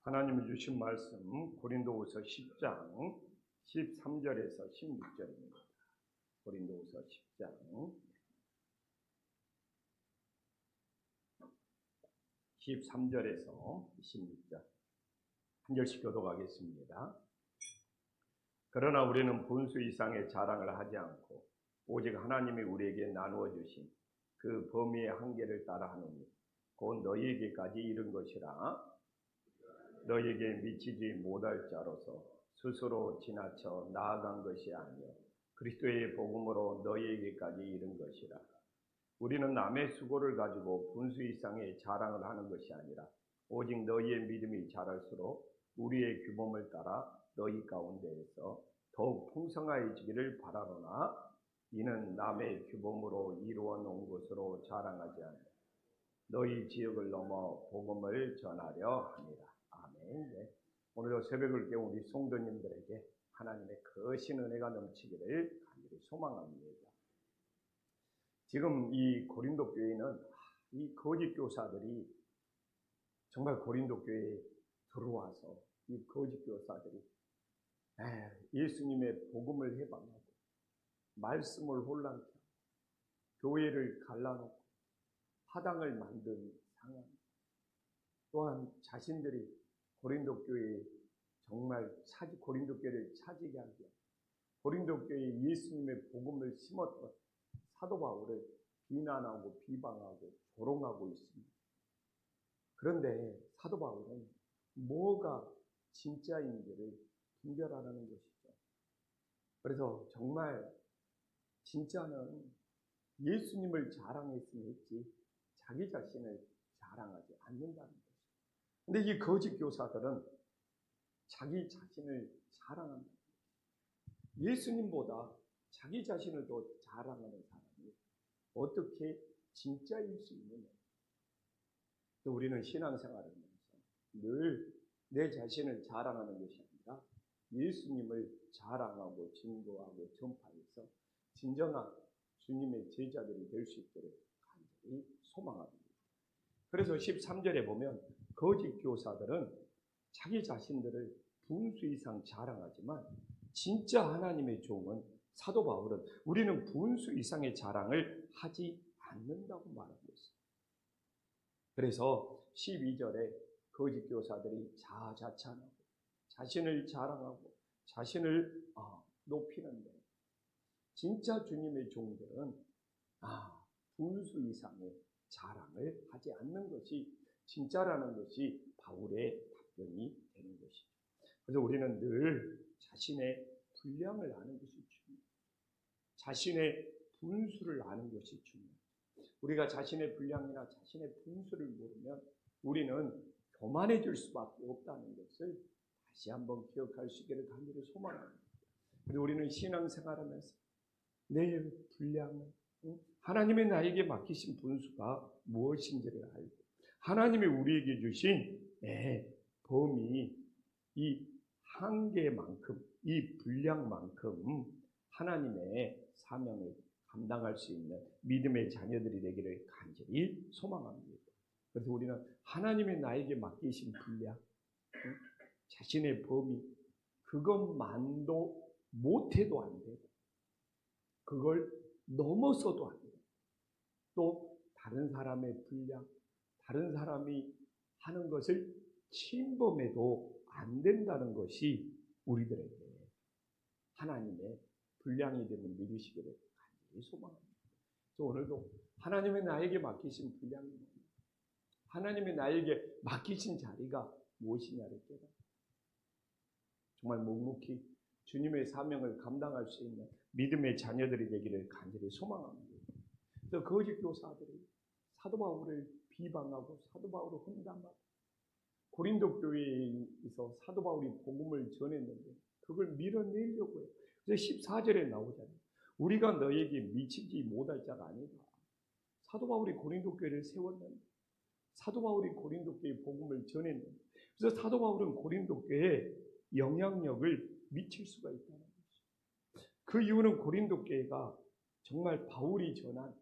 하나님이 주신 말씀 고린도후서 10장 13절에서 16절입니다. 고린도후서 10장 13절에서 16절 한 절씩 교독하겠습니다. 그러나 우리는 분수 이상의 자랑을 하지 않고 오직 하나님이 우리에게 나누어 주신 그 범위의 한계를 따라 하노니 곧 너희에게까지 이른 것이라. 너희에게 미치지 못할 자로서 스스로 지나쳐 나아간 것이 아니요 그리스도의 복음으로 너희에게까지 이른 것이라. 우리는 남의 수고를 가지고 분수 이상의 자랑을 하는 것이 아니라 오직 너희의 믿음이 자랄수록 우리의 규범을 따라 너희 가운데에서 더욱 풍성해지기를 바라노나 이는 남의 규범으로 이루어 놓은 것으로 자랑하지 않아 너희 지역을 넘어 복음을 전하려 합니다. 아멘. 네. 오늘도 새벽을 깨운 우리 성도님들에게 하나님의 거신 은혜가 넘치기를 간절히 소망합니다. 지금 이 고린도 교회는 이 거짓 교사들이 정말 고린도 교회에 들어와서 이 거짓 교사들이 예수님의 복음을 해방하고 말씀을 혼란케 하고 교회를 갈라놓고 파당을 만든 상황, 또한 자신들이 고린도 교회에 정말 고린도 교회를 차지게 하기 위해 고린도 교회에 예수님의 복음을 심었던 사도 바울을 비난하고 비방하고 조롱하고 있습니다. 그런데 사도 바울은 뭐가 진짜인지를 분별하라는 것이죠. 그래서 정말 진짜는 예수님을 자랑했으면 했지 자기 자신을 자랑하지 않는다는 것이죠. 근데 이 거짓 교사들은 자기 자신을 자랑한다는 거예요. 예수님보다 자기 자신을 더 자랑하는 사람이 어떻게 진짜일 수 있느냐. 또 우리는 신앙생활을 하면서 늘 내 자신을 자랑하는 것이 아니라 예수님을 자랑하고 증거하고 전파해서 진정한 주님의 제자들이 될 수 있기를 간절히 소망합니다. 그래서 13절에 보면 거짓 교사들은 자기 자신들을 분수 이상 자랑하지만 진짜 하나님의 종은 사도 바울은 우리는 분수 이상의 자랑을 하지 않는다고 말하고 있습니다. 그래서 12절에 거짓 교사들이 자아자찬하고 자신을 자랑하고 자신을 높이는데 진짜 주님의 종들은 분수 이상의 자랑을 하지 않는 것이 진짜라는 것이 바울의 답변이 되는 것이죠. 그래서 우리는 늘 자신의 분량을 아는 것이 중요해요. 자신의 분수를 아는 것이 중요해요. 우리가 자신의 분량이나 자신의 분수를 모르면 우리는 교만해질 수밖에 없다는 것을 다시 한번 기억할 수 있기를 간절히 소망합니다. 그래서 우리는 신앙생활하면서 내 분량을 하나님의 나에게 맡기신 분수가 무엇인지를 알고 하나님이 우리에게 주신 범위, 이 한계만큼, 이 분량만큼 하나님의 사명을 감당할 수 있는 믿음의 자녀들이 되기를 간절히 소망합니다. 그래서 우리는 하나님의 나에게 맡기신 분량, 자신의 범위, 그것만도 못해도 안 되고 그걸 넘어서도 안 돼요. 또 다른 사람의 분량, 다른 사람이 하는 것을 침범해도 안 된다는 것이 우리들에게 하나님의 분량이 되는 믿으시기를 간절히 소망합니다. 오늘도 하나님의 나에게 맡기신 분량이 뭐냐? 하나님의 나에게 맡기신 자리가 무엇이냐를 깨달아 정말 묵묵히 주님의 사명을 감당할 수 있는 믿음의 자녀들이 되기를 간절히 소망합니다. 그래서 거짓 교사들이 사도 바울을 비방하고 사도 바울을 험담하고 고린도 교회에서 사도 바울이 복음을 전했는데 그걸 밀어내려고 해요. 그래서 14절에 나오잖아요. 우리가 너에게 미치지 못할 자가 아니다. 사도 바울이 고린도 교회를 세웠는데 사도 바울이 고린도 교회에 복음을 전했는데 그래서 사도 바울은 고린도 교회에 영향력을 미칠 수가 있다는 것이죠. 그 이유는 고린도 교회가 정말 바울이 전한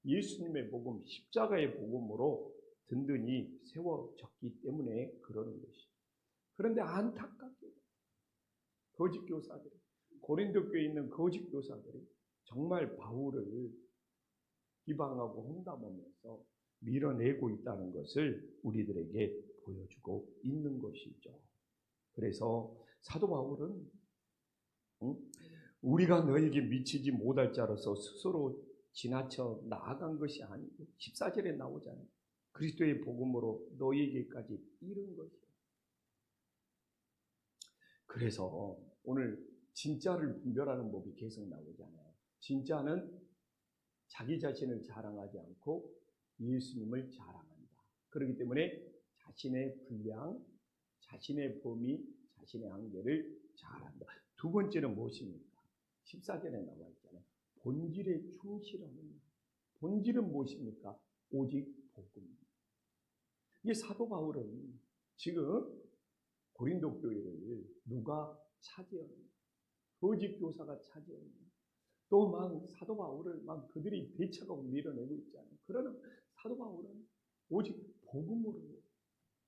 예수님의 복음, 십자가의 복음으로 든든히 세워졌기 때문에 그러는 것이죠. 그런데 안타깝게 거짓 교사들이, 고린도 교회에 있는 거짓 교사들이 정말 바울을 비방하고 험담하면서 밀어내고 있다는 것을 우리들에게 보여주고 있는 것이죠. 그래서 사도 바울은 우리가 너에게 미치지 못할 자로서 스스로 지나쳐 나아간 것이 아니고 14절에 나오잖아요. 그리스도의 복음으로 너에게까지 이른 것이에요. 그래서 오늘 진짜를 분별하는 법이 계속 나오잖아요. 진짜는 자기 자신을 자랑하지 않고 예수님을 자랑한다. 그렇기 때문에 자신의 분량, 자신의 범위, 자신의 한계를 잘한다. 두 번째는 무엇입니까? 14절에 나와 있잖아요. 본질에 충실하는. 본질은 무엇입니까? 오직 복음입니다. 이게 사도 바울은 지금 고린도 교회를 누가 차지하느냐? 거짓 교사가 차지하느냐? 또 막 사도 바울을 막 그들이 배척하고 밀어내고 있잖아요. 그러나 사도 바울은 오직 복음으로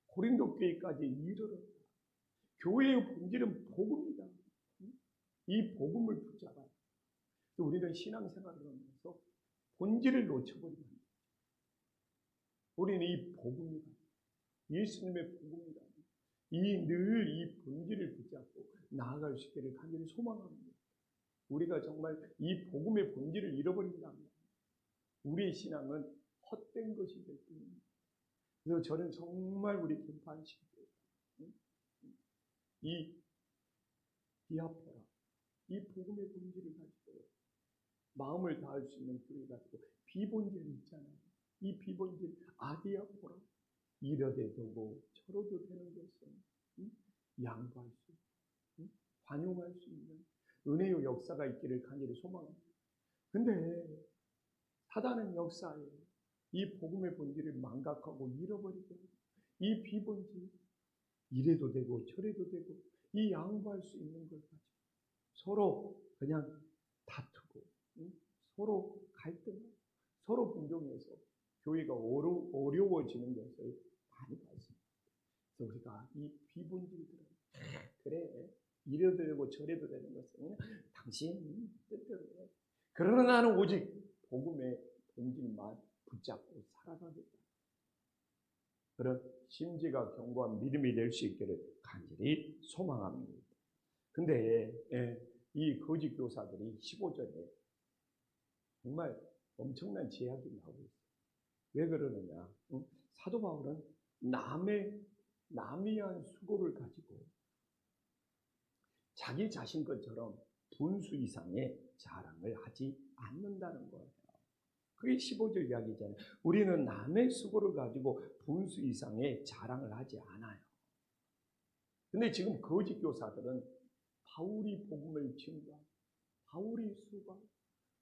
고린도 교회까지 이르렀다. 교회의 본질은 복음이다. 이 복음을 붙잡아. 우리는 신앙생활을 하면서 본질을 놓쳐버리면 안 돼. 우리는 이 복음이다. 예수님의 복음이다. 늘 이 본질을 붙잡고 나아갈 수 있기를 간절히 소망합니다. 우리가 정말 이 복음의 본질을 잃어버린다면 우리의 신앙은 헛된 것이 될 뿐입니다. 그래서 저는 정말 우리 김판식교회 이 디아포라, 이 복음의 본질을 가지고 마음을 다할 수 있는 교회 가지고 비본질이 있잖아요. 이 비본질 아디아포라, 이러되 되고 저러도 되는 것은 양보할 수, 관용할 수 있는 은혜의 역사가 있기를 간절히 소망합니다. 근데 사단은 역사에 이 복음의 본질을 망각하고 잃어버리고 이 비본질, 이래도 되고 저래도 되고 이 양보할 수 있는 걸 가지고 서로 그냥 다투고 서로 갈등하고 서로 분종해서 교회가 어려워지는 것을 많이 봤습니다. 그래서 우리가 이 비본질들은 그래 이래도 되고 저래도 되는 것은 당신 뜻대로 해. 그러나 나는 오직 복음의 본질만 붙잡고 살아가겠다. 그런 심지가 견고한 믿음이 될 수 있기를 간절히 소망합니다. 근데 이 거짓 교사들이 15절에 정말 엄청난 제약이 나오고 있어요. 왜 그러느냐? 사도 바울은 남이 한 수고를 가지고 자기 자신 것처럼 분수 이상의 자랑을 하지 않는다는 거예요. 그게 15절 이야기잖아요. 우리는 남의 수고를 가지고 분수 이상의 자랑을 하지 않아요. 근데 지금 거짓 교사들은 바울이 복음을 증거하고 바울이 수고하고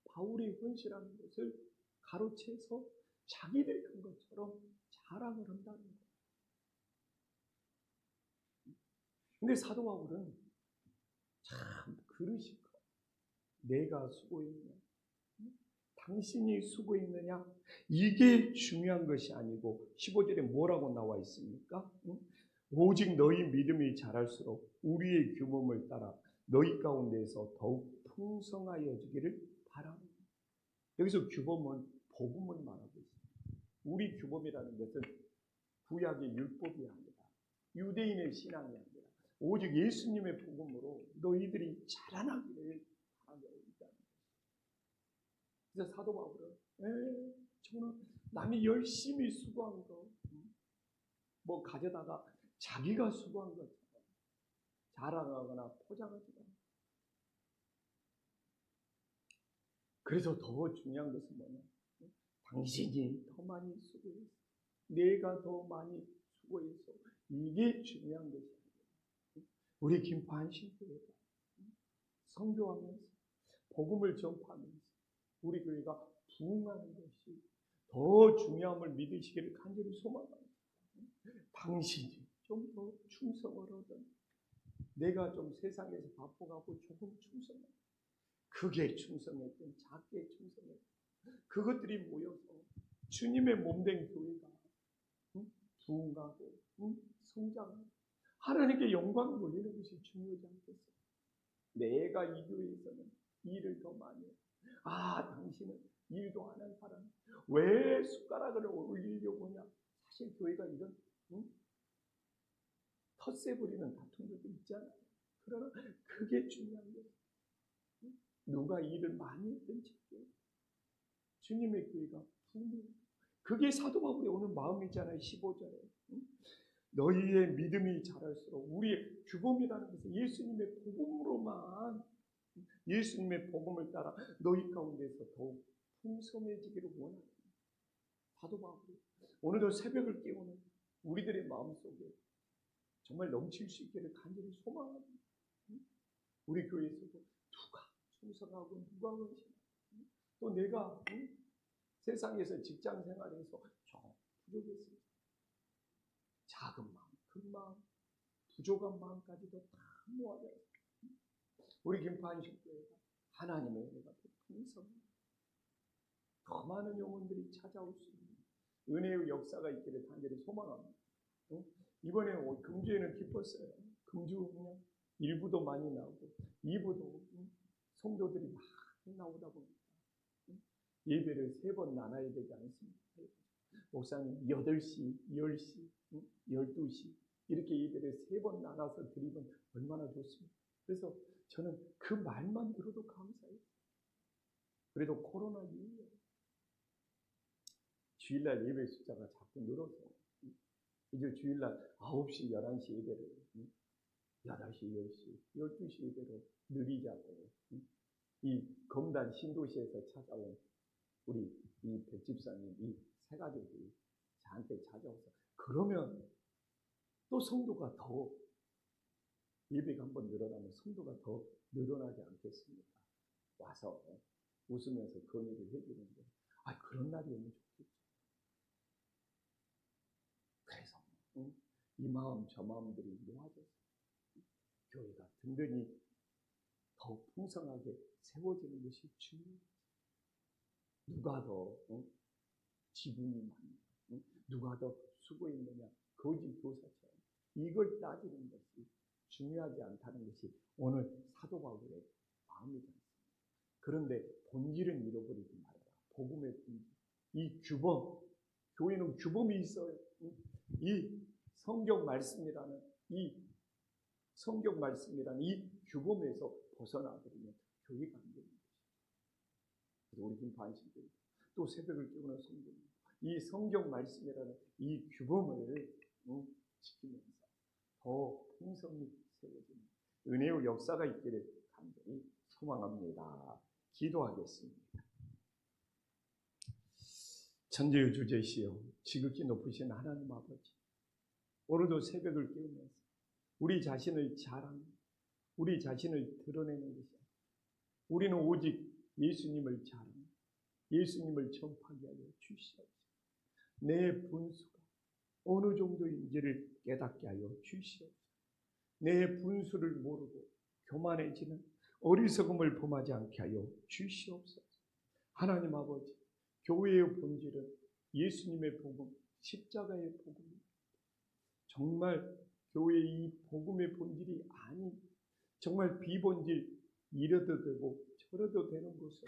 바울이 헌신하는 것을 가로채서 자기들이 한 것처럼 자랑을 한다는 거예요. 근데 사도 바울은 참 그릇이 커. 내가 수고했냐? 당신이 수고했느냐? 이게 중요한 것이 아니고 15절에 뭐라고 나와 있습니까? 오직 너희 믿음이 자랄수록 우리의 규범을 따라 너희 가운데서 더욱 풍성하여지기를 바랍니다. 여기서 규범은 복음을 말하고 있습니다. 우리 규범이라는 것은 구약의 율법이 아니라 유대인의 신앙이 아니라 오직 예수님의 복음으로 너희들이 자라나기를 바라고 있다는 것입니다. 그래서 사도 바울은 정말 남이 열심히 수고한 거 뭐 가져다가 자기가 수고한 것처럼 자랑하거나 포장하지 않아요. 그래서 더 중요한 것은 뭐냐? 당신이 더 많이 수고했어. 내가 더 많이 수고했어. 이게 중요한 것이야. 우리 김판식교회가 선교하면서 복음을 전파하면서 우리 교회가 부흥하는 것이 더 중요함을 믿으시기를 간절히 소망합니다. 당신이 좀 더 충성을 하든 내가 좀 세상에서 바쁘고 조금 충성을 크게 충성했든 작게 충성했든 그것들이 모여서 주님의 몸된 교회가 부흥하고 성장하고 하나님께 영광 돌리는 것이 중요하지 않겠어요? 내가 이 교회에서는 일을 더 많이 해요. 당신은 일도 안 한 사람, 왜 숟가락을 올리려고 하냐? 사실 교회가 이런 텃세 부리는 다툼들도 있잖아요. 그러나 그게 중요한 거예요. 누가 일을 많이 했든지 주님의 교회가 분명. 그게 사도 바울의 오늘 마음이잖아요. 15절에. 너희의 믿음이 자랄수록 우리의 규범이라는 것은 예수님의 복음으로만, 예수님의 복음을 따라 너희 가운데서 더욱 풍성해지기를 원하는 사도 바울이 오늘도 새벽을 깨우는 우리들의 마음속에 정말 넘칠 수 있기를 간절히 소망합니다. 우리 교회에서도 누가 충성하고 누가 헌신하고 또 내가 세상에서 직장 생활에서 좀 부족했습니다. 작은 마음, 큰 마음, 부족한 마음까지도 다 모아져요. 우리 김판식 교회가 하나님의 은혜가 풍성합니다. 더 많은 영혼들이 찾아올 수 있는 은혜의 역사가 있기를 간절히 소망합니다. 이번에 금주에는 기뻤어요. 금주 그냥 1부도 많이 나오고 2부도 성도들이 많이 나오다 보니까 예배를 3번 나눠야 되지 않습니까? 목사님 8시, 10시, 12시 이렇게 예배를 3번 나눠서 드리면 얼마나 좋습니까? 그래서 저는 그 말만 들어도 감사해요. 그래도 코로나 이후에 주일날 예배 숫자가 자꾸 늘어서 이제 주일날 9시, 11시 예배를 8시, 10시, 12시 예배로 늘리자고 이 검단 신도시에서 찾아온 우리 이 백집사님 이 세 가족이 저한테 찾아와서 그러면 또 성도가 더 예배가 한번 늘어나면 성도가 더 늘어나지 않겠습니까? 와서 웃으면서 건의를 해주는데 그런 날이 오면 좋겠죠. 그래서 이 마음 저 마음들이 모아져서 교회가 든든히 더 풍성하게 세워지는 것이 중요해요. 누가 더 지분이 많냐, 누가 더 수고했느냐, 거짓 교사처럼 이걸 따지는 것이 중요하지 않다는 것이 오늘 사도 바울의 마음이지 않습니까? 그런데 본질은 잃어버리지 말아라. 복음의 본질, 이 규범, 교회는 규범이 있어요. 이 성경 말씀이라는 이 규범에서 벗어나버리면 교회가 안 되는 것이죠. 우리 김판식들 또 새벽을 깨우는 성경, 이 성경 말씀이라는 이 규범을 지키면서 더 풍성히 세워지는 은혜의 역사가 있기를 간절히 소망합니다. 기도하겠습니다. 천지우주제시여 지극히 높으신 하나님 아버지, 오늘도 새벽을 깨우면서 우리 자신을 자랑, 우리 자신을 드러내는 것이 아니라 우리는 오직 예수님을 자랑, 예수님을 전파하게 하여 주시옵소서. 내 분수가 어느 정도인지를 깨닫게 하여 주시옵소서. 내 분수를 모르고 교만해지는 어리석음을 범하지 않게 하여 주시옵소서. 하나님 아버지, 교회의 본질은 예수님의 복음, 십자가의 복음입니다. 정말 교회의 이 복음의 본질이 아닌 정말 비본질, 이래도 되고 저래도 되는 곳은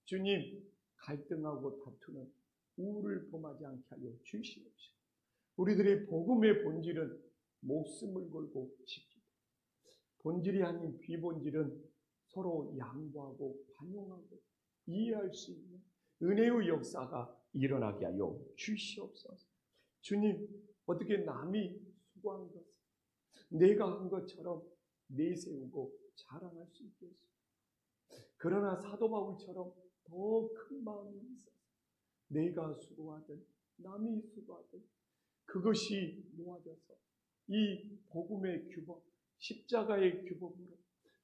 주님, 갈등하고 다투는 우를 범하지 않게 하여 주시옵소서. 우리들의 복음의 본질은 목숨을 걸고 지키고, 본질이 아닌 비본질은 서로 양보하고 반용하고 이해할 수 있는 은혜의 역사가 일어나게 하여 주시옵소서. 주님, 어떻게 남이 수고한 것을 내가 한 것처럼 내세우고 자랑할 수 있겠습니까? 그러나 사도 바울처럼 더 큰 마음이 있어서 내가 수고하든 남이 수고하든 그것이 모아져서 이 복음의 규범, 십자가의 규범으로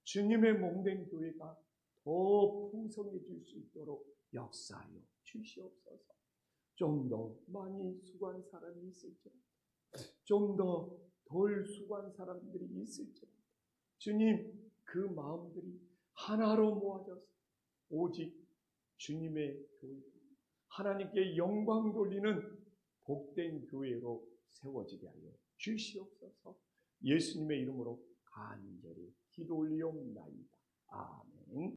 주님의 몸된 교회가 더 풍성해질 수 있도록 역사하여 주시옵소서. 좀 더 많이 수고한 사람이 있을지라도, 좀 더 덜 수고한 사람들이 있을지라도 주님, 그 마음들이 하나로 모아져서 오직 주님의 교회, 하나님께 영광 돌리는 복된 교회로 세워지게 하여 주시옵소서. 예수님의 이름으로 간절히 기도 올리옵나이다.